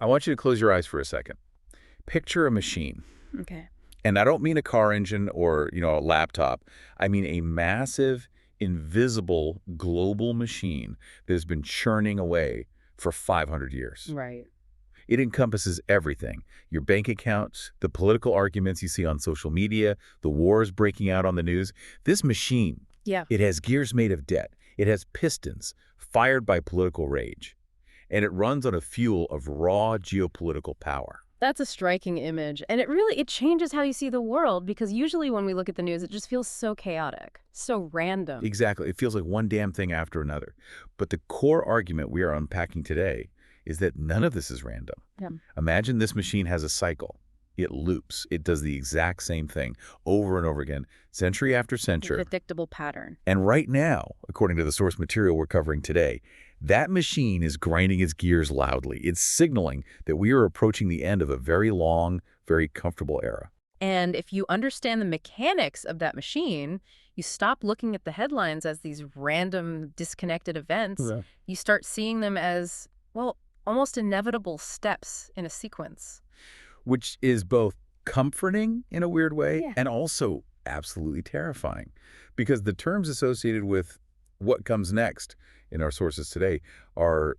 I want you to close your eyes for a second. Picture a machine. Okay. And I don't mean a car engine or, a laptop. I mean a massive, invisible, global machine that has been churning away for 500 years. Right. It encompasses everything. Your bank accounts, the political arguments you see on social media, the wars breaking out on the news. This machine, Yeah. it has gears made of debt. It has pistons fired by political rage. And it runs on a fuel of raw geopolitical power. That's a striking image. And it changes how you see the world, because usually when we look at the news, it just feels so chaotic, so random. Exactly. It feels like one damn thing after another. But the core argument we are unpacking today is that none of this is random. Yeah. Imagine this machine has a cycle. It loops. It does the exact same thing over and over again, century after century. A predictable pattern. And right now, according to the source material we're covering today, that machine is grinding its gears loudly. It's signaling that we are approaching the end of a very long, very comfortable era. And if you understand the mechanics of that machine, you stop looking at the headlines as these random, disconnected events. Yeah. You start seeing them as, well, almost inevitable steps in a sequence. Which is both comforting in a weird way Yeah. and also absolutely terrifying. Because the terms associated with what comes next in our sources today are,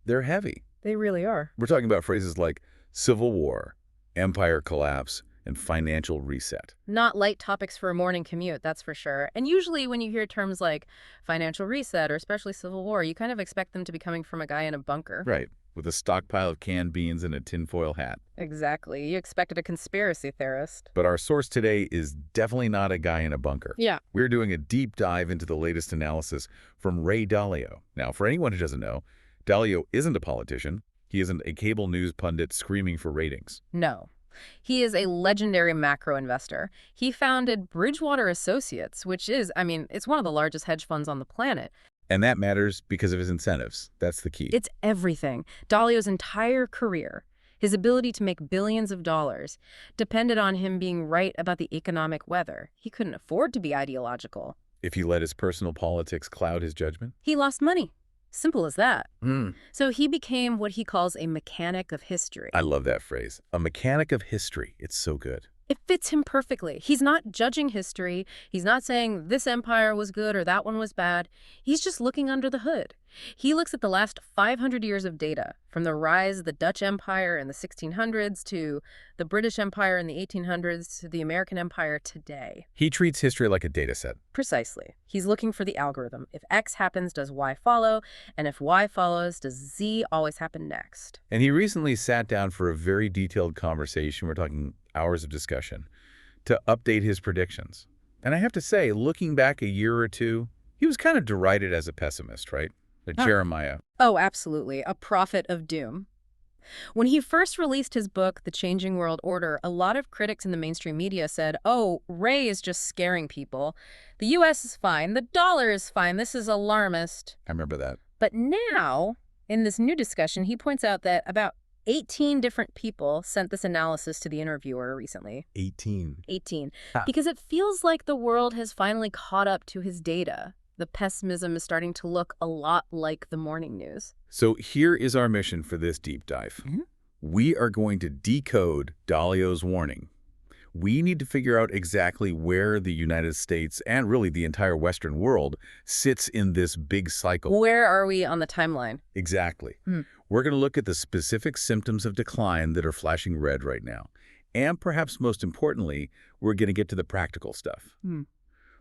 they're heavy. They really are. We're talking about phrases like civil war, empire collapse, and financial reset. Not light topics for a morning commute, that's for sure. And usually when you hear terms like financial reset or especially civil war, you kind of expect them to be coming from a guy in a bunker. Right, with a stockpile of canned beans and a tinfoil hat. Exactly. You expected a conspiracy theorist. But our source today is definitely not a guy in a bunker. Yeah. We're doing a deep dive into the latest analysis from Ray Dalio. Now, for anyone who doesn't know, Dalio isn't a politician. He isn't a cable news pundit screaming for ratings. No. He is a legendary macro investor. He founded Bridgewater Associates, which is, it's one of the largest hedge funds on the planet. And that matters because of his incentives. That's the key. It's everything. Dalio's entire career, his ability to make billions of dollars, depended on him being right about the economic weather. He couldn't afford to be ideological. If he let his personal politics cloud his judgment? He lost money. Simple as that. So he became what he calls a mechanic of history. I love that phrase. A mechanic of history. It's so good. It fits him perfectly. He's not judging history. He's not saying this empire was good or that one was bad. He's just looking under the hood. He looks at the last 500 years of data, from the rise of the Dutch Empire in the 1600s to the British Empire in the 1800s to the American Empire today. He treats history like a data set. Precisely. He's looking for the algorithm. If X happens, does Y follow? And if Y follows, does Z always happen next? And he recently sat down for a very detailed conversation, we're talking hours of discussion, to update his predictions. And I have to say, looking back a year or two, he was kind of derided as a pessimist, right? Jeremiah. Oh, absolutely. A prophet of doom. When he first released his book, The Changing World Order, a lot of critics in the mainstream media said, oh, Ray is just scaring people. The U.S. is fine. The dollar is fine. This is alarmist. I remember that. But now, in this new discussion, he points out that about 18 different people sent this analysis to the interviewer recently. 18. Because it feels like the world has finally caught up to his data. The pessimism is starting to look a lot like the morning news. So here is our mission for this deep dive. We are going to decode Dalio's warning. We need to figure out exactly where the United States and really the entire Western world sits in this big cycle. Where are we on the timeline? Exactly. We're going to look at the specific symptoms of decline that are flashing red right now. And perhaps most importantly, we're going to get to the practical stuff.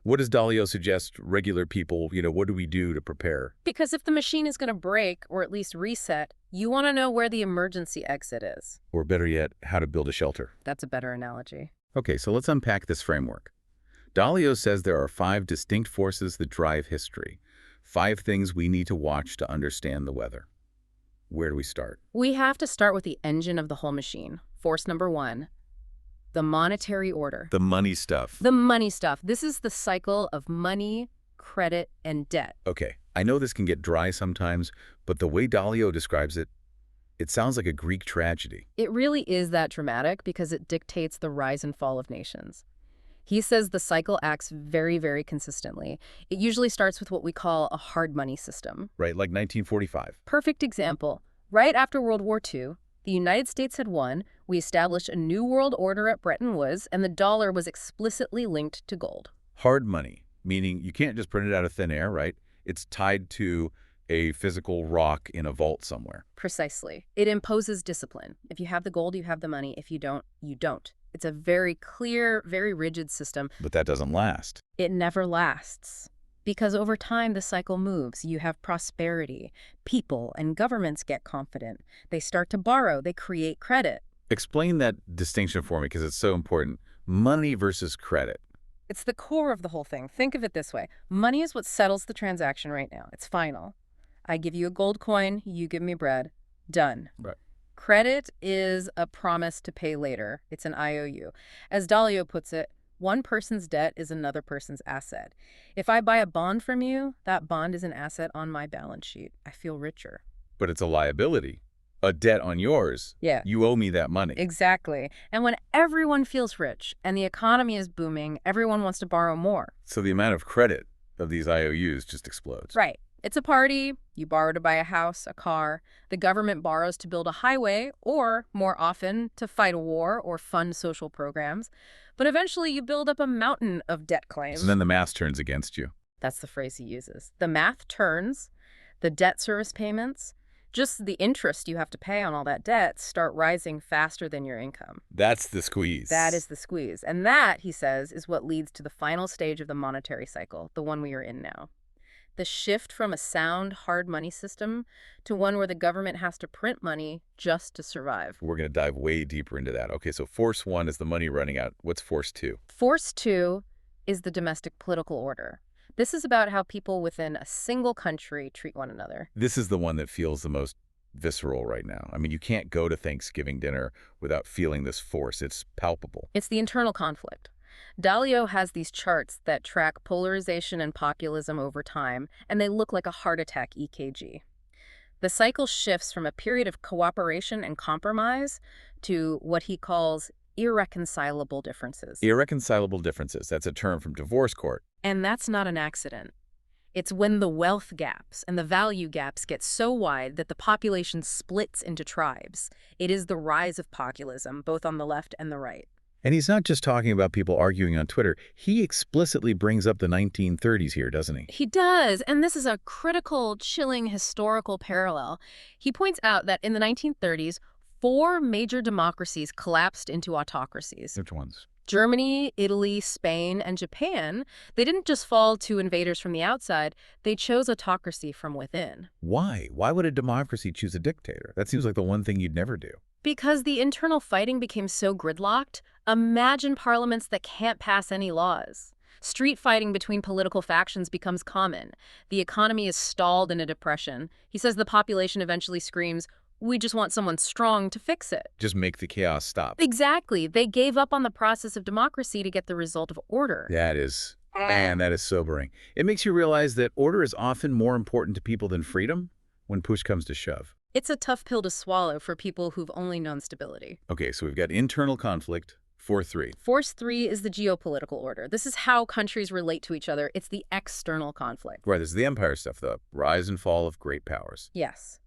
What does Dalio suggest regular people, what do we do to prepare? Because if the machine is going to break, or at least reset, you want to know where the emergency exit is. Or better yet, how to build a shelter. That's a better analogy. Okay, so let's unpack this framework. Dalio says there are 5 distinct forces that drive history. 5 things we need to watch to understand the weather. Where do we start? We have to start with the engine of the whole machine. Force number 1. The monetary order. The money stuff. The money stuff. This is the cycle of money, credit, and debt. Okay, I know this can get dry sometimes, but the way Dalio describes it, it sounds like a Greek tragedy. It really is that dramatic because it dictates the rise and fall of nations. He says the cycle acts very, very consistently. It usually starts with what we call a hard money system. Right, like 1945. Perfect example. Right after World War II, The United States had won, we established a new world order at Bretton Woods, and the dollar was explicitly linked to gold. Hard money, meaning you can't just print it out of thin air, right? It's tied to a physical rock in a vault somewhere. Precisely. It imposes discipline. If you have the gold, you have the money. If you don't, you don't. It's a very clear, very rigid system. But that doesn't last. It never lasts. Because over time, the cycle moves. You have prosperity. People and governments get confident. They start to borrow. They create credit. Explain that distinction for me, because it's so important. Money versus credit. It's the core of the whole thing. Think of it this way. Money is what settles the transaction right now. It's final. I give you a gold coin, you give me bread. Done. Right. Credit is a promise to pay later. It's an IOU. As Dalio puts it, one person's debt is another person's asset. If I buy a bond from you, that bond is an asset on my balance sheet. I feel richer. But it's a liability. A debt on yours. Yeah. You owe me that money. Exactly. And when everyone feels rich and the economy is booming, everyone wants to borrow more. So the amount of credit of these IOUs just explodes. Right. It's a party. You borrow to buy a house, a car. The government borrows to build a highway, or, more often, to fight a war or fund social programs. But eventually you build up a mountain of debt claims. And then the math turns against you. That's the phrase he uses. The math turns, the debt service payments, just the interest you have to pay on all that debt start rising faster than your income. That's the squeeze. That is the squeeze. And that, he says, is what leads to the final stage of the monetary cycle, the one we are in now. The shift from a sound, hard money system to one where the government has to print money just to survive. We're going to dive way deeper into that. Okay, so force one is the money running out. What's force two? Force two is the domestic political order. This is about how people within a single country treat one another. This is the one that feels the most visceral right now. I mean, you can't go to Thanksgiving dinner without feeling this force. It's palpable. It's the internal conflict. Dalio has these charts that track polarization and populism over time, and they look like a heart attack EKG. The cycle shifts from a period of cooperation and compromise to what he calls irreconcilable differences. Irreconcilable differences. That's a term from divorce court. And that's not an accident. It's when the wealth gaps and the value gaps get so wide that the population splits into tribes. It is the rise of populism, both on the left and the right. And he's not just talking about people arguing on Twitter. He explicitly brings up the 1930s here, doesn't he? He does, and this is a critical, chilling historical parallel. He points out that in the 1930s, 4 major democracies collapsed into autocracies. Which ones? Germany, Italy, Spain, and Japan. They didn't just fall to invaders from the outside. They chose autocracy from within. Why? Why would a democracy choose a dictator? That seems like the one thing you'd never do. Because the internal fighting became so gridlocked, imagine parliaments that can't pass any laws. Street fighting between political factions becomes common. The economy is stalled in a depression. He says the population eventually screams, "We just want someone strong to fix it." Just make the chaos stop. Exactly. They gave up on the process of democracy to get the result of order. That is, man, that is sobering. It makes you realize that order is often more important to people than freedom when push comes to shove. It's a tough pill to swallow for people who've only known stability. Okay, so we've got internal conflict, 4-3. Force 3 is the geopolitical order. This is how countries relate to each other. It's the external conflict. Right, this is the empire stuff, the rise and fall of great powers. Yes.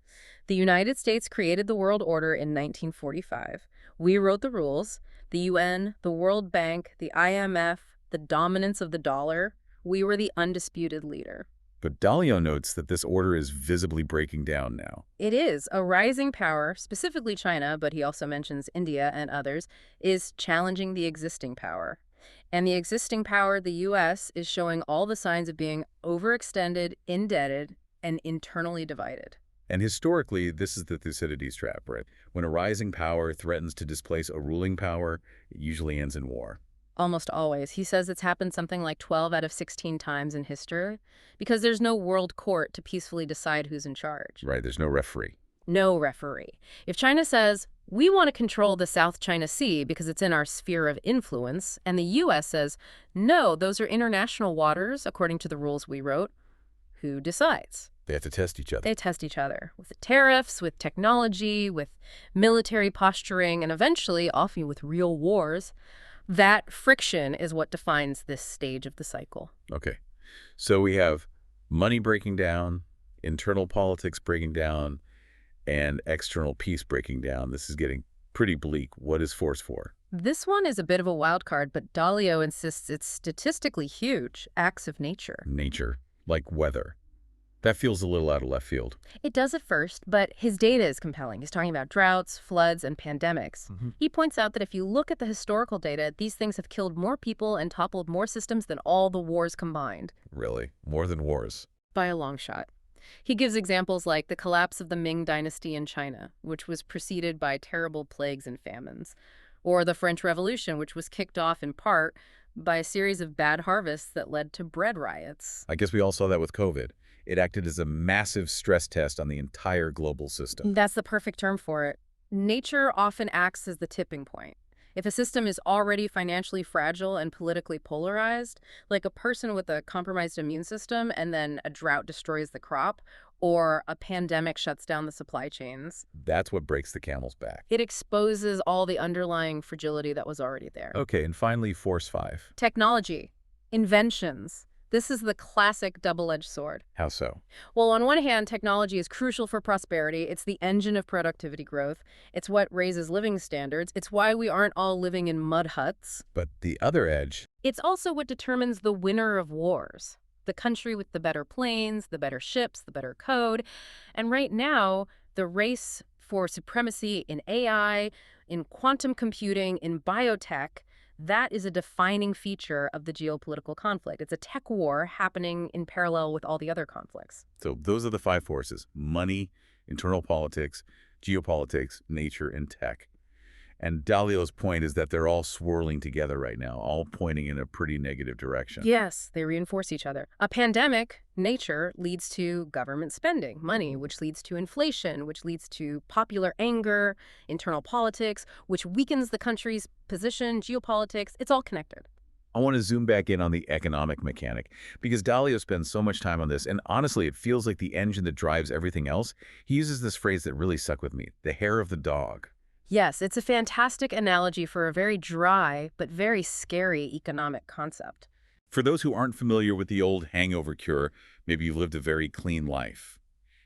The United States created the world order in 1945. We wrote the rules. The UN, the World Bank, the IMF, the dominance of the dollar. We were the undisputed leader. But Dalio notes that this order is visibly breaking down now. It is. A rising power, specifically China, but he also mentions India and others, is challenging the existing power. And the existing power, the U.S., is showing all the signs of being overextended, indebted, and internally divided. And historically, this is the Thucydides trap, right? When a rising power threatens to displace a ruling power, it usually ends in war. Almost always. He says it's happened something like 12 out of 16 times in history because there's no world court to peacefully decide who's in charge. Right, there's no referee. No referee. If China says, we want to control the South China Sea because it's in our sphere of influence, and the U.S. says, no, those are international waters according to the rules we wrote, who decides? They have to test each other. They test each other with the tariffs, with technology, with military posturing, and eventually, often with real wars. That friction is what defines this stage of the cycle. Okay. So we have money breaking down, internal politics breaking down, and external peace breaking down. This is getting pretty bleak. What is force for? This one is a bit of a wild card, but Dalio insists it's statistically huge acts of nature. Nature, like weather. That feels a little out of left field. It does at first, but his data is compelling. He's talking about droughts, floods, and pandemics. He points out that if you look at the historical data, these things have killed more people and toppled more systems than all the wars combined. Really? More than wars? By a long shot. He gives examples like the collapse of the Ming dynasty in China, which was preceded by terrible plagues and famines, or the French Revolution, which was kicked off in part by a series of bad harvests that led to bread riots. I guess we all saw that with COVID. It acted as a massive stress test on the entire global system. That's the perfect term for it. Nature often acts as the tipping point. If a system is already financially fragile and politically polarized, like a person with a compromised immune system and then a drought destroys the crop, or a pandemic shuts down the supply chains, That's what breaks the camel's back. it exposes all the underlying fragility that was already there. Okay, and finally, force 5. Technology, inventions. This is the classic double-edged sword. How so? Well, on one hand, technology is crucial for prosperity. It's the engine of productivity growth. It's what raises living standards. It's why we aren't all living in mud huts. But the other edge, It's also what determines the winner of wars. The country with the better planes, the better ships, the better code. And right now, the race for supremacy in AI, in quantum computing, in biotech, that is a defining feature of the geopolitical conflict. It's a tech war happening in parallel with all the other conflicts. so those are the 5 forces: money, internal politics, geopolitics, nature, and tech. And Dalio's point is that they're all swirling together right now, all pointing in a pretty negative direction. Yes, they reinforce each other. A pandemic, nature, leads to government spending, money, which leads to inflation, which leads to popular anger, internal politics, which weakens the country's position, geopolitics. It's all connected. I want to zoom back in on the economic mechanic, because Dalio spends so much time on this, and honestly, it feels like the engine that drives everything else. He uses this phrase that really stuck with me: the hair of the dog. Yes, it's a fantastic analogy for a very dry but very scary economic concept. For those who aren't familiar with the old hangover cure, maybe you've lived a very clean life.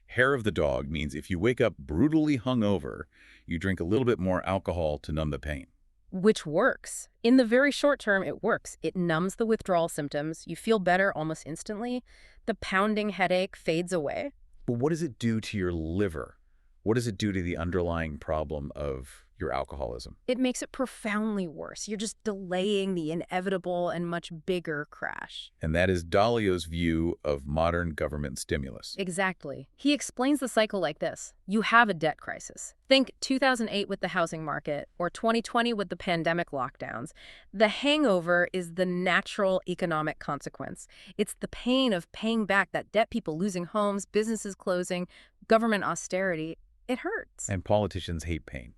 Hair of the dog means if you wake up brutally hungover, you drink a little bit more alcohol to numb the pain. Which works. In the very short term, it works. It numbs the withdrawal symptoms. You feel better almost instantly. The pounding headache fades away. But what does it do to your liver? What does it do to the underlying problem of your alcoholism? It makes it profoundly worse. You're just delaying the inevitable and much bigger crash. And that is Dalio's view of modern government stimulus. Exactly. He explains the cycle like this. You have a debt crisis. Think 2008 with the housing market or 2020 with the pandemic lockdowns. The hangover is the natural economic consequence. It's the pain of paying back that debt, people losing homes, businesses closing, government austerity. It hurts. And politicians hate pain.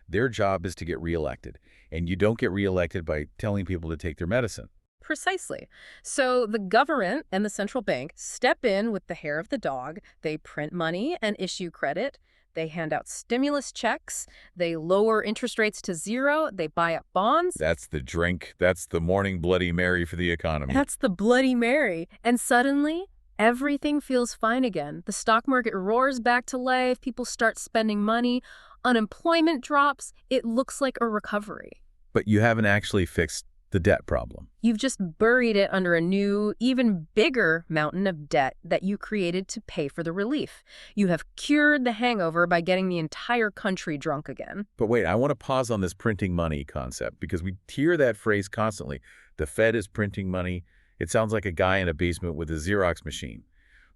Their job is to get reelected, and you don't get reelected by telling people to take their medicine. Precisely. So the government and the central bank step in with the hair of the dog. They print money and issue credit. They hand out stimulus checks. They lower interest rates to zero. They buy up bonds. That's the drink. That's the morning Bloody Mary for the economy. That's the Bloody Mary. And suddenly, everything feels fine again. The stock market roars back to life. People start spending money. Unemployment drops. It looks like a recovery. But you haven't actually fixed the debt problem. You've just buried it under a new, even bigger mountain of debt that you created to pay for the relief. You have cured the hangover by getting the entire country drunk again. But wait, I want to pause on this printing money concept, because we hear that phrase constantly. The Fed is printing money. It sounds like a guy in a basement with a Xerox machine.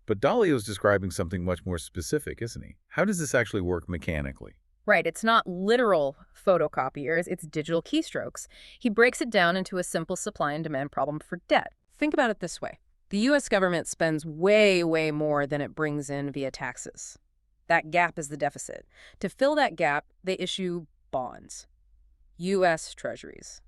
But Dalio's describing something much more specific, isn't he? How does this actually work mechanically? Right, it's not literal photocopiers, it's digital keystrokes. He breaks it down into a simple supply and demand problem for debt. Think about it this way. The U.S. government spends way, way more than it brings in via taxes. That gap is the deficit. To fill that gap, they issue bonds. U.S. treasuries.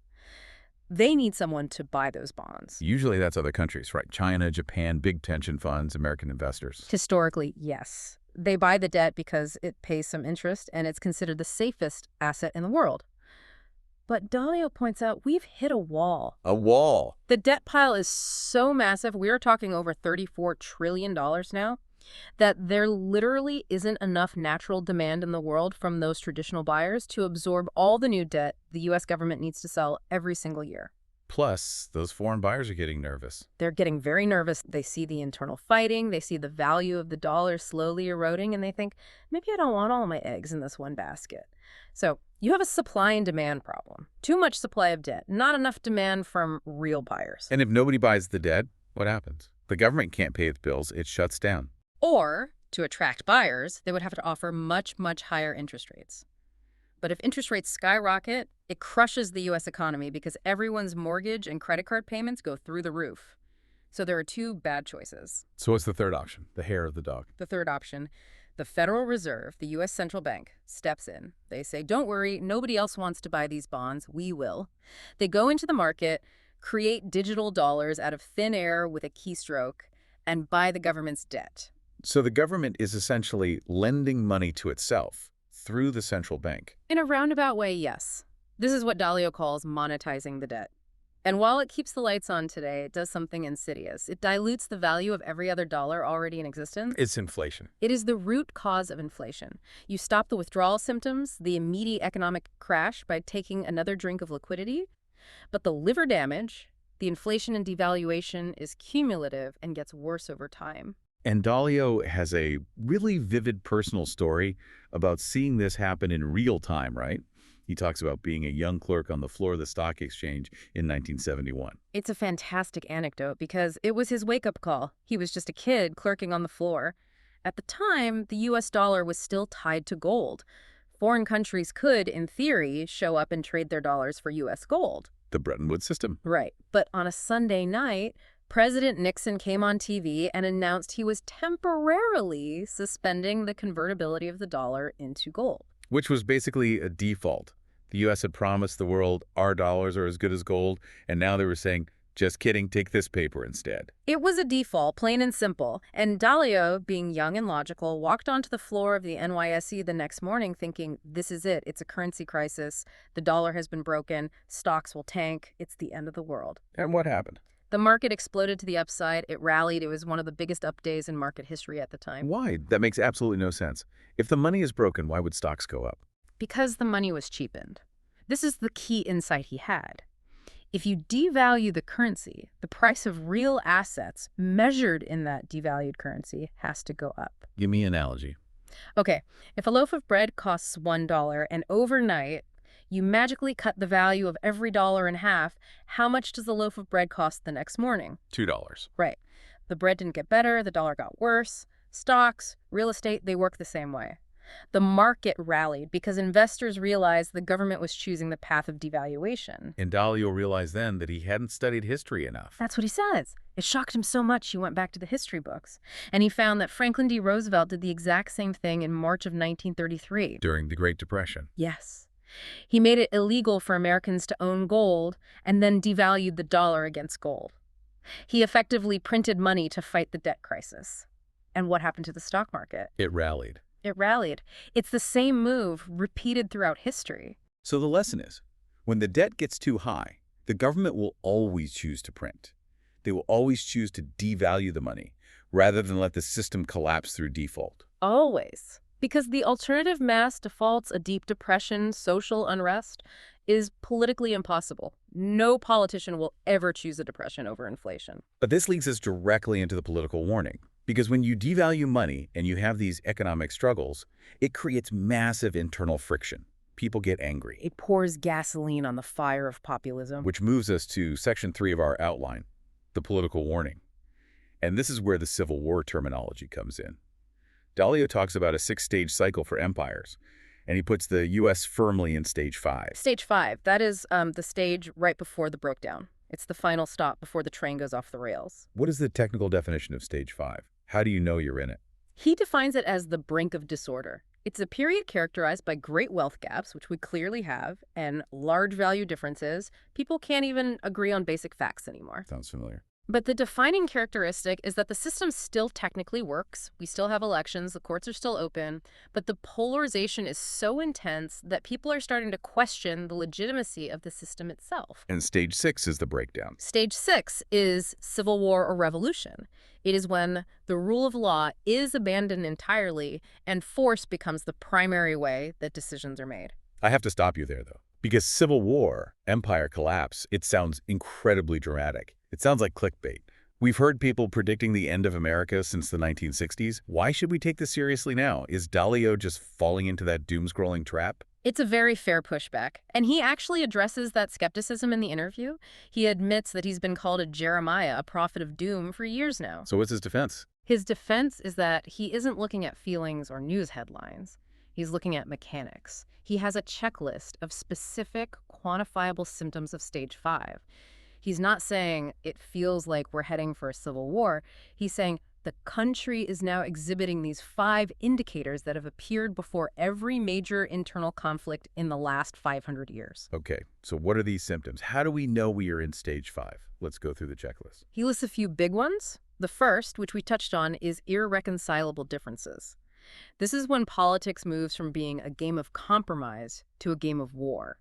They need someone to buy those bonds. Usually that's other countries, right? China, Japan, big pension funds, American investors. Historically, yes. They buy the debt because it pays some interest and it's considered the safest asset in the world. But Dalio points out we've hit a wall. A wall. The debt pile is so massive, we are talking over $34 trillion now. That there literally isn't enough natural demand in the world from those traditional buyers to absorb all the new debt the U.S. government needs to sell every single year. Plus, those foreign buyers are getting nervous. They're getting very nervous. They see the internal fighting, they see the value of the dollar slowly eroding, and they think, maybe I don't want all my eggs in this one basket. So you have a supply and demand problem. Too much supply of debt, not enough demand from real buyers. And if nobody buys the debt, what happens? The government can't pay its bills, it shuts down. Or, to attract buyers, they would have to offer much, much higher interest rates. But if interest rates skyrocket, it crushes the U.S. economy because everyone's mortgage and credit card payments go through the roof. So there are two bad choices. So what's the third option? The hair of the dog. The third option, the Federal Reserve, the U.S. central bank, steps in. They say, don't worry, nobody else wants to buy these bonds, we will. They go into the market, create digital dollars out of thin air with a keystroke, and buy the government's debt. So the government is essentially lending money to itself through the central bank. In a roundabout way, yes. This is what Dalio calls monetizing the debt. And while it keeps the lights on today, it does something insidious. It dilutes the value of every other dollar already in existence. It's inflation. It is the root cause of inflation. You stop the withdrawal symptoms, the immediate economic crash, by taking another drink of liquidity. But the liver damage, the inflation and devaluation, is cumulative and gets worse over time. And Dalio has a really vivid personal story about seeing this happen in real time, right? He talks about being a young clerk on the floor of the stock exchange in 1971. It's a fantastic anecdote because it was his wake-up call. He was just a kid clerking on the floor. At the time, the U.S. dollar was still tied to gold. Foreign countries could, in theory, show up and trade their dollars for U.S. gold. The Bretton Woods system. Right. But on a Sunday night, President Nixon came on TV and announced he was temporarily suspending the convertibility of the dollar into gold. Which was basically a default. The U.S. had promised the world our dollars are as good as gold, and now they were saying, just kidding, take this paper instead. It was a default, plain and simple. And Dalio, being young and logical, walked onto the floor of the NYSE the next morning thinking, this is it. It's a currency crisis. The dollar has been broken. Stocks will tank. It's the end of the world. And what happened? The market exploded to the upside. It rallied. It was one of the biggest up days in market history at the time. Why? That makes absolutely no sense. If the money is broken, why would stocks go up? Because the money was cheapened. This is the key insight he had. If you devalue the currency, the price of real assets measured in that devalued currency has to go up. Give me an analogy. Okay, if a loaf of bread costs $1 and overnight you magically cut the value of every dollar in half, how much does the loaf of bread cost the next morning? $2. Right. The bread didn't get better, the dollar got worse. Stocks, real estate, they work the same way. The market rallied because investors realized the government was choosing the path of devaluation. And Dalio realized then that he hadn't studied history enough. That's what he says. It shocked him so much he went back to the history books. And he found that Franklin D. Roosevelt did the exact same thing in March of 1933. During the Great Depression. Yes. He made it illegal for Americans to own gold and then devalued the dollar against gold. He effectively printed money to fight the debt crisis. And what happened to the stock market? It rallied. It rallied. It's the same move repeated throughout history. So the lesson is, when the debt gets too high, the government will always choose to print. They will always choose to devalue the money, rather than let the system collapse through default. Always. Because the alternative mass defaults, a deep depression, social unrest, is politically impossible. No politician will ever choose a depression over inflation. But this leads us directly into the political warning. Because when you devalue money and you have these economic struggles, it creates massive internal friction. People get angry. It pours gasoline on the fire of populism. Which moves us to Section 3 of our outline, the political warning. And this is where the Civil War terminology comes in. Dalio talks about a 6-stage cycle for empires, and he puts the U.S. firmly in Stage 5. Stage 5, that is the stage right before the breakdown. It's the final stop before the train goes off the rails. What is the technical definition of Stage 5? How do you know you're in it? He defines it as the brink of disorder. It's a period characterized by great wealth gaps, which we clearly have, and large value differences. People can't even agree on basic facts anymore. Sounds familiar. But the defining characteristic is that the system still technically works. We still have elections, the courts are still open, but the polarization is so intense that people are starting to question the legitimacy of the system itself. And stage 6 is the breakdown. Stage 6 is civil war or revolution. It is when the rule of law is abandoned entirely and force becomes the primary way that decisions are made. I have to stop you there, though, because civil war, empire collapse, it sounds incredibly dramatic. It sounds like clickbait. We've heard people predicting the end of America since the 1960s. Why should we take this seriously now? Is Dalio just falling into that doom-scrolling trap? It's a very fair pushback, and he actually addresses that skepticism in the interview. He admits that he's been called a Jeremiah, a prophet of doom, for years now. So what's his defense? His defense is that he isn't looking at feelings or news headlines. He's looking at mechanics. He has a checklist of specific, quantifiable symptoms of stage 5. He's not saying it feels like we're heading for a civil war. He's saying the country is now exhibiting these 5 indicators that have appeared before every major internal conflict in the last 500 years. Okay, so what are these symptoms? How do we know we are in stage 5? Let's go through the checklist. He lists a few big ones. The first, which we touched on, is irreconcilable differences. This is when politics moves from being a game of compromise to a game of war.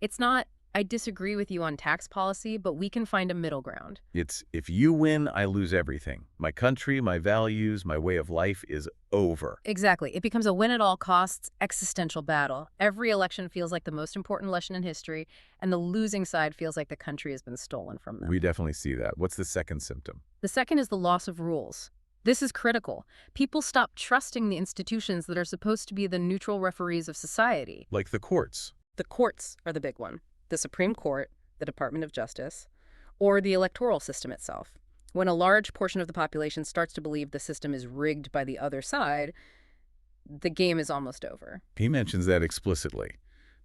It's not, I disagree with you on tax policy, but we can find a middle ground. It's, if you win, I lose everything. My country, my values, my way of life is over. Exactly. It becomes a win-at-all-costs existential battle. Every election feels like the most important election in history, and the losing side feels like the country has been stolen from them. We definitely see that. What's the second symptom? The second is the loss of rules. This is critical. People stop trusting the institutions that are supposed to be the neutral referees of society. Like the courts. The courts are the big one. The Supreme Court, the Department of Justice, or the electoral system itself. When a large portion of the population starts to believe the system is rigged by the other side, the game is almost over. He mentions that explicitly,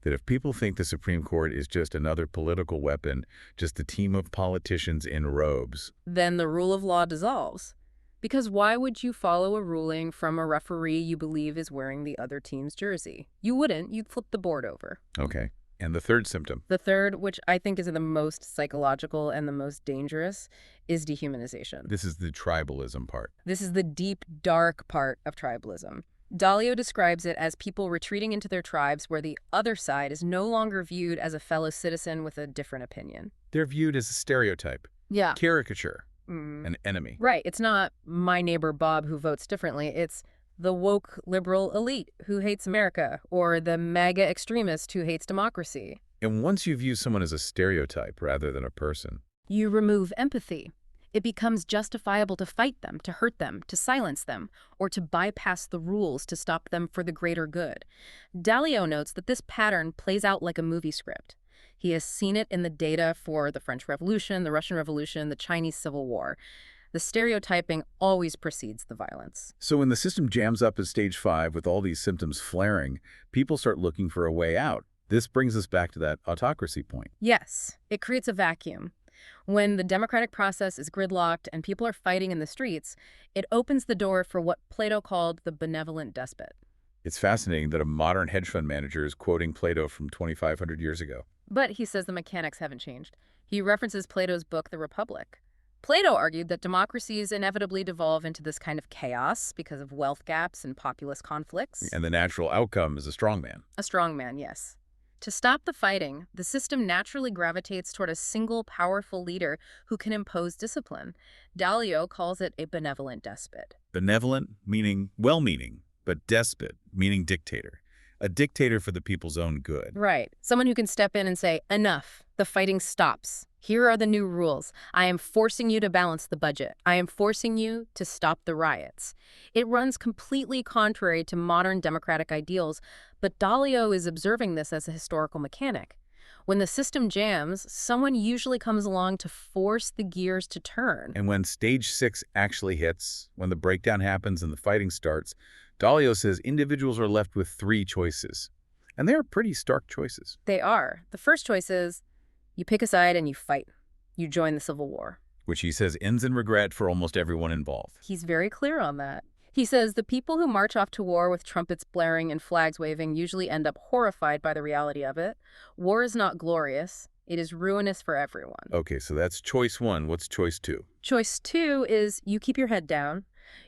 that if people think the Supreme Court is just another political weapon, just a team of politicians in robes, then the rule of law dissolves. Because why would you follow a ruling from a referee you believe is wearing the other team's jersey? You wouldn't. You'd flip the board over. Okay. And the third symptom? The third, which I think is the most psychological and the most dangerous, is dehumanization. This is the tribalism part. This is the deep, dark part of tribalism. Dalio describes it as people retreating into their tribes where the other side is no longer viewed as a fellow citizen with a different opinion. They're viewed as a stereotype, Yeah. caricature, an enemy. Right. It's not my neighbor Bob who votes differently. It's the woke liberal elite who hates America, or the MAGA extremist who hates democracy. And once you view someone as a stereotype rather than a person, you remove empathy. It becomes justifiable to fight them, to hurt them, to silence them, or to bypass the rules to stop them for the greater good. Dalio notes that this pattern plays out like a movie script. He has seen it in the data for the French Revolution, the Russian Revolution, the Chinese Civil War. The stereotyping always precedes the violence. So when the system jams up at stage 5 with all these symptoms flaring, people start looking for a way out. This brings us back to that autocracy point. Yes, it creates a vacuum. When the democratic process is gridlocked and people are fighting in the streets, it opens the door for what Plato called the benevolent despot. It's fascinating that a modern hedge fund manager is quoting Plato from 2,500 years ago. But he says the mechanics haven't changed. He references Plato's book, The Republic. Plato argued that democracies inevitably devolve into this kind of chaos because of wealth gaps and populist conflicts. And the natural outcome is a strongman. A strongman, yes. To stop the fighting, the system naturally gravitates toward a single powerful leader who can impose discipline. Dalio calls it a benevolent despot. Benevolent, meaning well-meaning, but despot, meaning dictator. A dictator for the people's own good. Right. Someone who can step in and say, enough, the fighting stops. Here are the new rules. I am forcing you to balance the budget. I am forcing you to stop the riots. It runs completely contrary to modern democratic ideals, but Dalio is observing this as a historical mechanic. When the system jams, someone usually comes along to force the gears to turn. And when stage 6 actually hits, when the breakdown happens and the fighting starts, Dalio says individuals are left with 3 choices. And they are pretty stark choices. They are. The first choice is you pick a side and you fight. You join the Civil War. Which he says ends in regret for almost everyone involved. He's very clear on that. He says the people who march off to war with trumpets blaring and flags waving usually end up horrified by the reality of it. War is not glorious. It is ruinous for everyone. Okay, so that's choice one. What's choice two? Choice two is you keep your head down,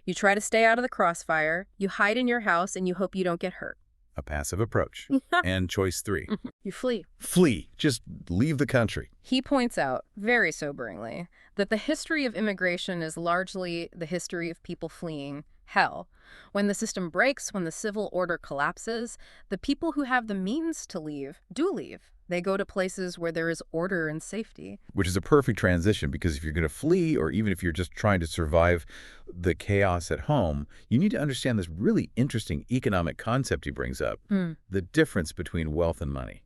you try to stay out of the crossfire, you hide in your house, and you hope you don't get hurt. A passive approach. And choice three. You flee. Flee. Just leave the country. He points out, very soberingly, that the history of immigration is largely the history of people fleeing hell. When the system breaks, when the civil order collapses, the people who have the means to leave do leave. They go to places where there is order and safety. Which is a perfect transition, because if you're going to flee, or even if you're just trying to survive the chaos at home, you need to understand this really interesting economic concept he brings up, the difference between wealth and money.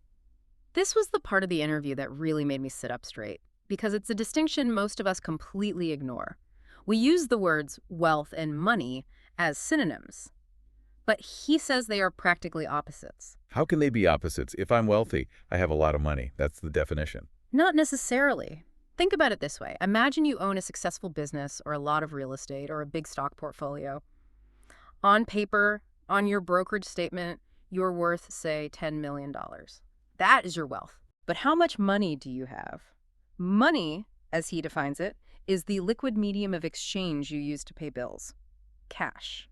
This was the part of the interview that really made me sit up straight, because it's a distinction most of us completely ignore. We use the words wealth and money as synonyms, but he says they are practically opposites. How can they be opposites? If I'm wealthy, I have a lot of money. That's the definition. Not necessarily. Think about it this way. Imagine you own a successful business or a lot of real estate or a big stock portfolio. On paper, on your brokerage statement, you're worth, say, $10 million. That is your wealth. But how much money do you have? Money, as he defines it, is the liquid medium of exchange you use to pay bills. Cash.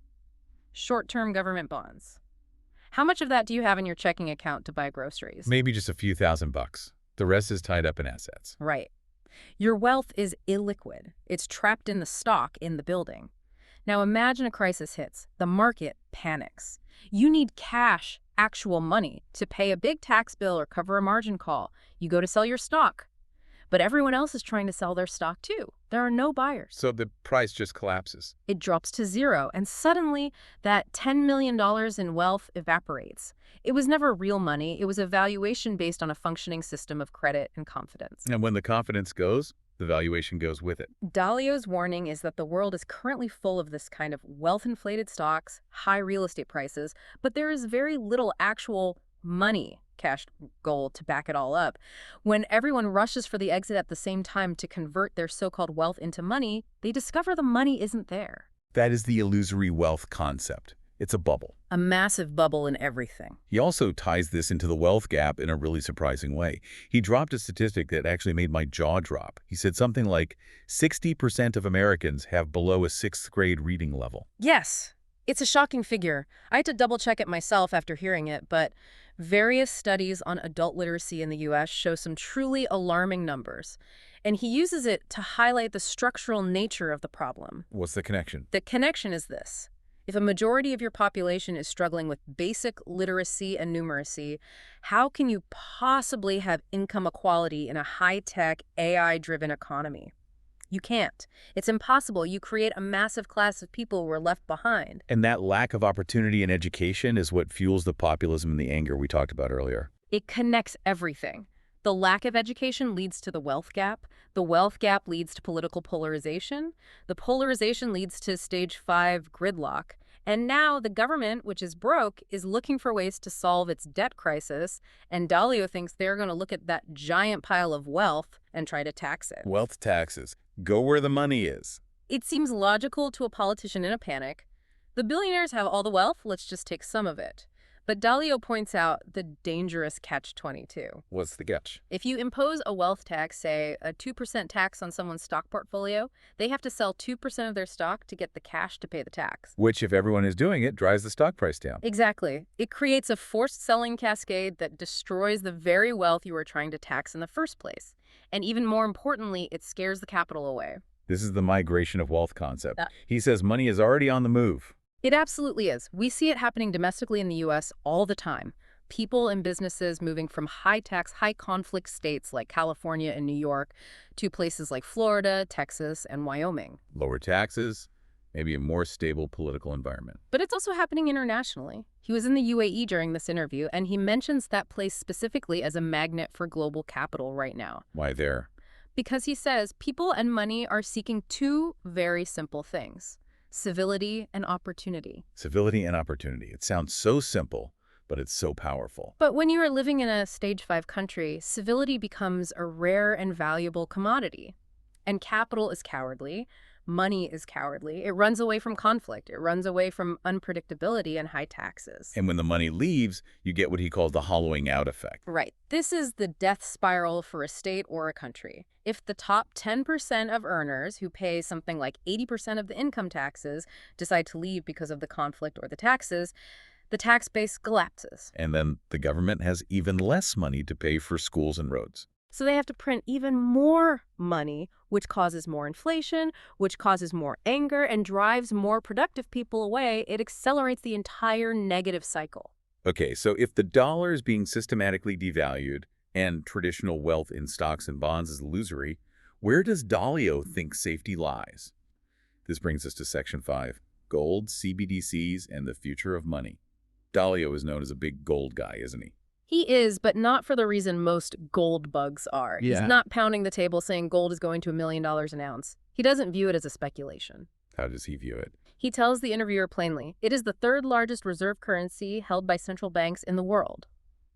Short-term government bonds. How much of that do you have in your checking account to buy groceries? Maybe just a few $1,000. The rest is tied up in assets. Right. Your wealth is illiquid. It's trapped in the stock in the building. Now imagine a crisis hits. The market panics. You need cash, actual money, to pay a big tax bill or cover a margin call. You go to sell your stock. But everyone else is trying to sell their stock too. There are no buyers. So the price just collapses. It drops to zero, and suddenly that $10 million in wealth evaporates. It was never real money. It was a valuation based on a functioning system of credit and confidence. And when the confidence goes, the valuation goes with it. Dalio's warning is that the world is currently full of this kind of wealth-inflated stocks, high real estate prices, but there is very little actual money, cash gold, to back it all up. When everyone rushes for the exit at the same time to convert their so-called wealth into money, they discover the money isn't there. That is the illusory wealth concept. It's a bubble. A massive bubble in everything. He also ties this into the wealth gap in a really surprising way. He dropped a statistic that actually made my jaw drop. He said something like 60% of Americans have below a 6th grade reading level. Yes, it's a shocking figure. I had to double-check it myself after hearing it, but various studies on adult literacy in the U.S. show some truly alarming numbers. And he uses it to highlight the structural nature of the problem. What's the connection? The connection is this. If a majority of your population is struggling with basic literacy and numeracy, how can you possibly have income equality in a high-tech, AI-driven economy? You can't. It's impossible. You create a massive class of people who are left behind. And that lack of opportunity and education is what fuels the populism and the anger we talked about earlier. It connects everything. The lack of education leads to the wealth gap. The wealth gap leads to political polarization. The polarization leads to stage 5 gridlock. And now the government, which is broke, is looking for ways to solve its debt crisis. And Dalio thinks they're going to look at that giant pile of wealth and try to tax it. Wealth taxes. Go where the money is. It seems logical to a politician in a panic. The billionaires have all the wealth, let's just take some of it. But Dalio points out the dangerous catch-22. What's the catch? If you impose a wealth tax, say a 2% tax on someone's stock portfolio, they have to sell 2% of their stock to get the cash to pay the tax. Which, if everyone is doing it, drives the stock price down. Exactly. It creates a forced selling cascade that destroys the very wealth you were trying to tax in the first place. And even more importantly, it scares the capital away. This is the migration of wealth concept. He says money is already on the move. It absolutely is. We see it happening domestically in the U.S. all the time. People and businesses moving from high-tax, high-conflict states like California and New York to places like Florida, Texas, and Wyoming. Lower taxes, maybe a more stable political environment. But it's also happening internationally. He was in the UAE during this interview, and he mentions that place specifically as a magnet for global capital right now. Why there? Because he says people and money are seeking two very simple things: civility and opportunity. Civility and opportunity. It sounds so simple, but it's so powerful. But when you are living in a stage 5 country, civility becomes a rare and valuable commodity. And capital is cowardly. Money is cowardly. It runs away from conflict. It runs away from unpredictability and high taxes. And when the money leaves, you get what he called the hollowing out effect. Right. This is the death spiral for a state or a country. If the top 10% of earners who pay something like 80% of the income taxes decide to leave because of the conflict or the taxes, the tax base collapses. And then the government has even less money to pay for schools and roads. So they have to print even more money, which causes more inflation, which causes more anger, and drives more productive people away. It accelerates the entire negative cycle. Okay, so if the dollar is being systematically devalued and traditional wealth in stocks and bonds is illusory, where does Dalio think safety lies? This brings us to Section 5, Gold, CBDCs, and the Future of Money. Dalio is known as a big gold guy, isn't he? He is, but not for the reason most gold bugs are. Yeah. He's not pounding the table saying gold is going to $1 million an ounce. He doesn't view it as a speculation. How does he view it? He tells the interviewer plainly, it is the third largest reserve currency held by central banks in the world.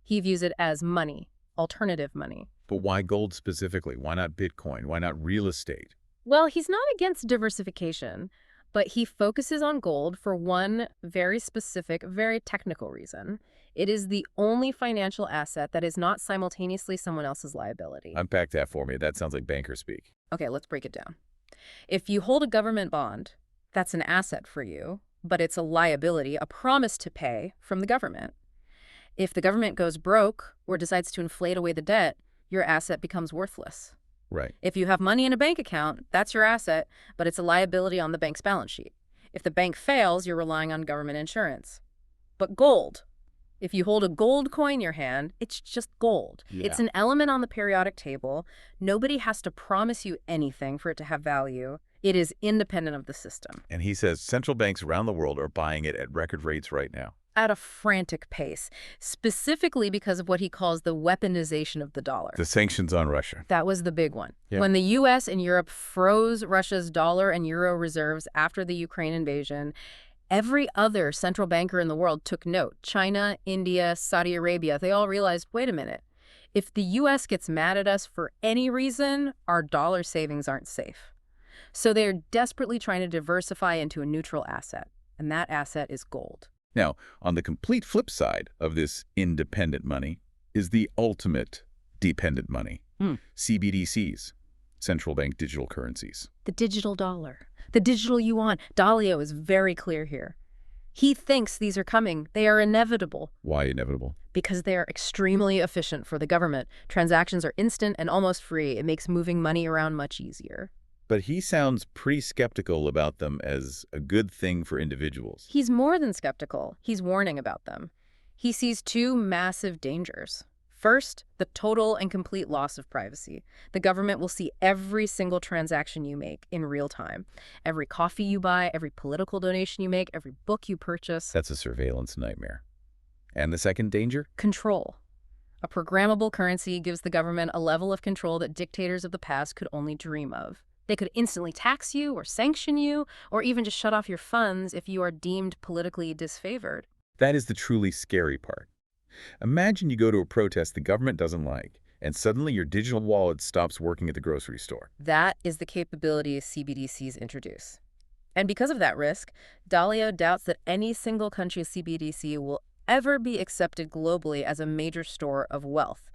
He views it as money, alternative money. But why gold specifically? Why not Bitcoin? Why not real estate? Well, he's not against diversification, but he focuses on gold for one very specific, very technical reason. It is the only financial asset that is not simultaneously someone else's liability. Unpack that for me. That sounds like banker speak. Okay, let's break it down. If you hold a government bond, that's an asset for you, but it's a liability, a promise to pay from the government. If the government goes broke or decides to inflate away the debt, your asset becomes worthless. Right. If you have money in a bank account, that's your asset, but it's a liability on the bank's balance sheet. If the bank fails, you're relying on government insurance. But gold, if you hold a gold coin in your hand, it's just gold. Yeah. It's an element on the periodic table. Nobody has to promise you anything for it to have value. It is independent of the system. And he says central banks around the world are buying it at record rates right now. At a frantic pace, specifically because of what he calls the weaponization of the dollar. The sanctions on Russia. That was the big one. Yeah. When the U.S. and Europe froze Russia's dollar and euro reserves after the Ukraine invasion, every other central banker in the world took note. China, India, Saudi Arabia, they all realized, wait a minute, if the U.S. gets mad at us for any reason, our dollar savings aren't safe. So they're desperately trying to diversify into a neutral asset, and that asset is gold. Now, on the complete flip side of this independent money is the ultimate dependent money. CBDCs, central bank digital currencies. The digital dollar, the digital yuan. Dalio is very clear here. He thinks these are coming. They are inevitable. Why inevitable? Because they are extremely efficient for the government. Transactions are instant and almost free. It makes moving money around much easier. But he sounds pretty skeptical about them as a good thing for individuals. He's more than skeptical. He's warning about them. He sees two massive dangers. First, the total and complete loss of privacy. The government will see every single transaction you make in real time. Every coffee you buy, every political donation you make, every book you purchase. That's a surveillance nightmare. And the second danger? Control. A programmable currency gives the government a level of control that dictators of the past could only dream of. They could instantly tax you or sanction you, or even just shut off your funds if you are deemed politically disfavored. That is the truly scary part. Imagine you go to a protest the government doesn't like, and suddenly your digital wallet stops working at the grocery store. That is the capability CBDCs introduce. And because of that risk, Dalio doubts that any single country's CBDC will ever be accepted globally as a major store of wealth.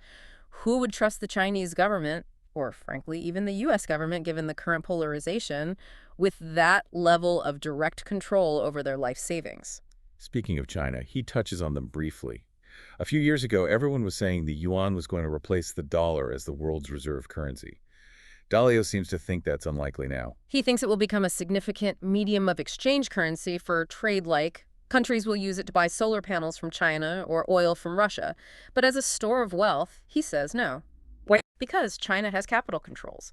Who would trust the Chinese government, or frankly, even the U.S. government, given the current polarization, with that level of direct control over their life savings? Speaking of China, he touches on them briefly. A few years ago, everyone was saying the yuan was going to replace the dollar as the world's reserve currency. Dalio seems to think that's unlikely now. He thinks it will become a significant medium of exchange currency for trade, like countries will use it to buy solar panels from China or oil from Russia. But as a store of wealth, he says no. Why? Because China has capital controls.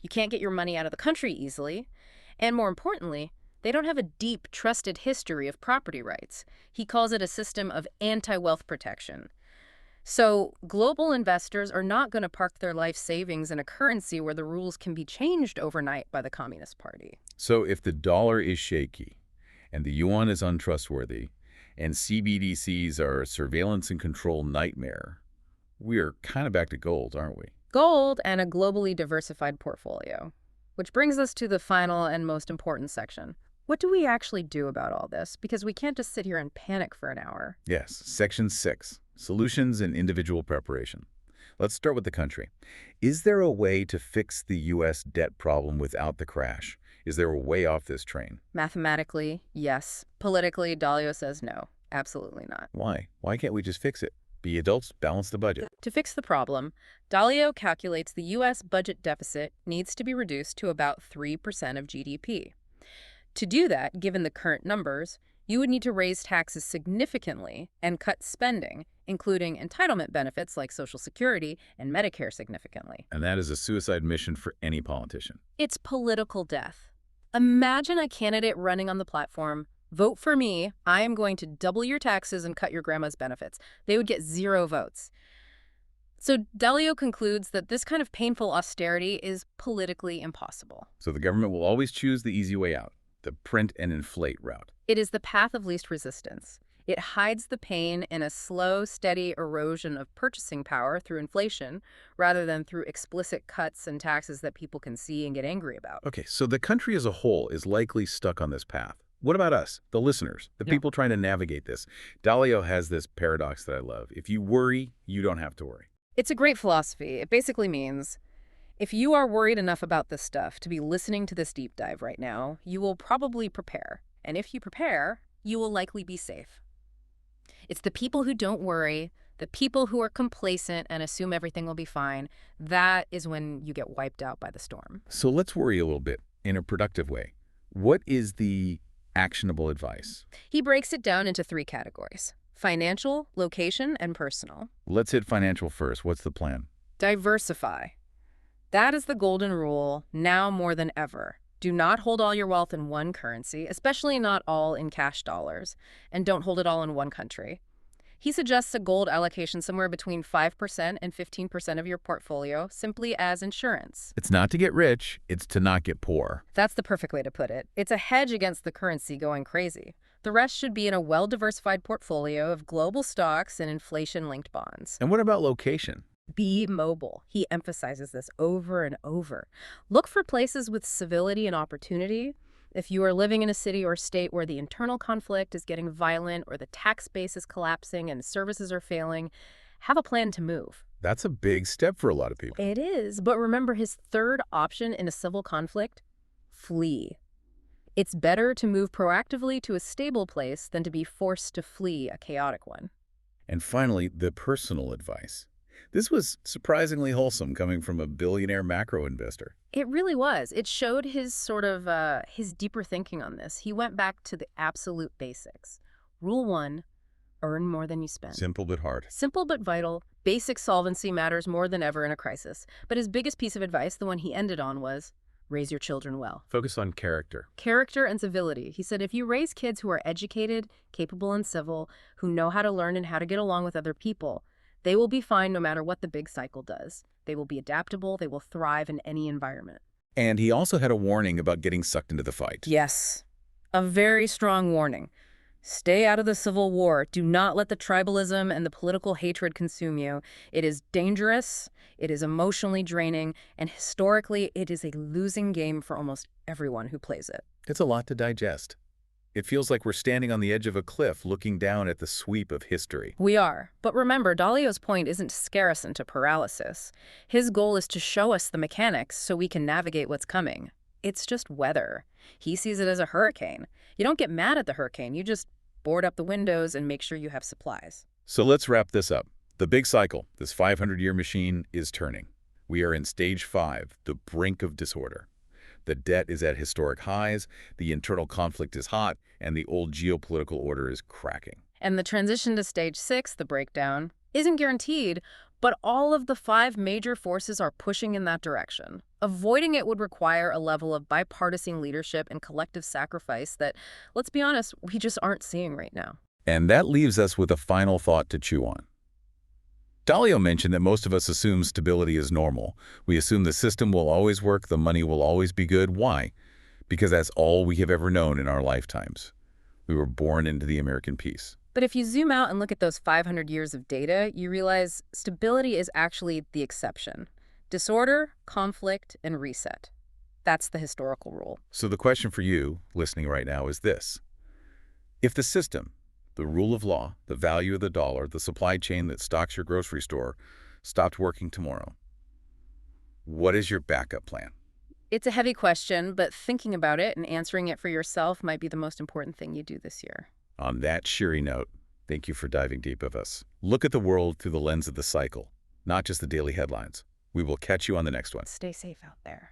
You can't get your money out of the country easily. And more importantly, they don't have a deep, trusted history of property rights. He calls it a system of anti-wealth protection. So global investors are not going to park their life savings in a currency where the rules can be changed overnight by the Communist Party. So if the dollar is shaky, and the yuan is untrustworthy, and CBDCs are a surveillance and control nightmare, we're kind of back to gold, aren't we? Gold and a globally diversified portfolio. Which brings us to the final and most important section. What do we actually do about all this? Because we can't just sit here and panic for an hour. Yes, Section 6, Solutions and Individual Preparation. Let's start with the country. Is there a way to fix the U.S. debt problem without the crash? Is there a way off this train? Mathematically, yes. Politically, Dalio says no. Absolutely not. Why? Why can't we just fix it? Be adults, balance the budget. To fix the problem, Dalio calculates the U.S. budget deficit needs to be reduced to about 3% of GDP. To do that, given the current numbers, you would need to raise taxes significantly and cut spending, including entitlement benefits like Social Security and Medicare significantly. And that is a suicide mission for any politician. It's political death. Imagine a candidate running on the platform, "Vote for me, I am going to double your taxes and cut your grandma's benefits." They would get 0 votes. So Dalio concludes that this kind of painful austerity is politically impossible. So the government will always choose the easy way out, the print and inflate route. It is the path of least resistance. It hides the pain in a slow, steady erosion of purchasing power through inflation, rather than through explicit cuts and taxes that people can see and get angry about. Okay, so the country as a whole is likely stuck on this path. What about us, the listeners, the people trying to navigate this? Dalio has this paradox that I love. If you worry, you don't have to worry. It's a great philosophy. It basically means if you are worried enough about this stuff to be listening to this deep dive right now, you will probably prepare. And if you prepare, you will likely be safe. It's the people who don't worry, the people who are complacent and assume everything will be fine, that is when you get wiped out by the storm. So let's worry a little bit in a productive way. What is the actionable advice? He breaks it down into 3 categories: financial, location, and personal. Let's hit financial first. What's the plan? Diversify. That is the golden rule, now more than ever. Do not hold all your wealth in one currency, especially not all in cash dollars, and don't hold it all in one country. He suggests a gold allocation somewhere between 5% and 15% of your portfolio, simply as insurance. It's not to get rich, it's to not get poor. That's the perfect way to put it. It's a hedge against the currency going crazy. The rest should be in a well-diversified portfolio of global stocks and inflation-linked bonds. And what about location? Be mobile. He emphasizes this over and over. Look for places with civility and opportunity. If you are living in a city or state where the internal conflict is getting violent or the tax base is collapsing and services are failing, have a plan to move. That's a big step for a lot of people. It is, but remember his third option in a civil conflict? Flee. It's better to move proactively to a stable place than to be forced to flee a chaotic one. And finally, the personal advice. This was surprisingly wholesome coming from a billionaire macro investor. It really was. It showed his his deeper thinking on this. He went back to the absolute basics. Rule 1, earn more than you spend. Simple but hard. Simple but vital. Basic solvency matters more than ever in a crisis. But his biggest piece of advice, the one he ended on, was raise your children well. Focus on character. Character and civility. He said if you raise kids who are educated, capable, and civil, who know how to learn and how to get along with other people, they will be fine no matter what the big cycle does. They will be adaptable. They will thrive in any environment. And he also had a warning about getting sucked into the fight. Yes, a very strong warning. Stay out of the Civil War. Do not let the tribalism and the political hatred consume you. It is dangerous, it is emotionally draining, and historically, it is a losing game for almost everyone who plays it. It's a lot to digest. It feels like we're standing on the edge of a cliff looking down at the sweep of history. We are. But remember, Dalio's point isn't to scare us into paralysis. His goal is to show us the mechanics so we can navigate what's coming. It's just weather. He sees it as a hurricane. You don't get mad at the hurricane. You just board up the windows and make sure you have supplies. So let's wrap this up. The big cycle, this 500-year machine, is turning. We are in stage 5, the brink of disorder. The debt is at historic highs, the internal conflict is hot, and the old geopolitical order is cracking. And the transition to stage 6, the breakdown, isn't guaranteed, but all of the 5 major forces are pushing in that direction. Avoiding it would require a level of bipartisan leadership and collective sacrifice that, let's be honest, we just aren't seeing right now. And that leaves us with a final thought to chew on. Dalio mentioned that most of us assume stability is normal. We assume the system will always work, the money will always be good. Why? Because that's all we have ever known in our lifetimes. We were born into the American peace. But if you zoom out and look at those 500 years of data, you realize stability is actually the exception. Disorder, conflict, and reset. That's the historical rule. So the question for you, listening right now, is this. If the system, the rule of law, the value of the dollar, the supply chain that stocks your grocery store, stopped working tomorrow, what is your backup plan? It's a heavy question, but thinking about it and answering it for yourself might be the most important thing you do this year. On that cheery note, thank you for diving deep with us. Look at the world through the lens of the cycle, not just the daily headlines. We will catch you on the next one. Stay safe out there.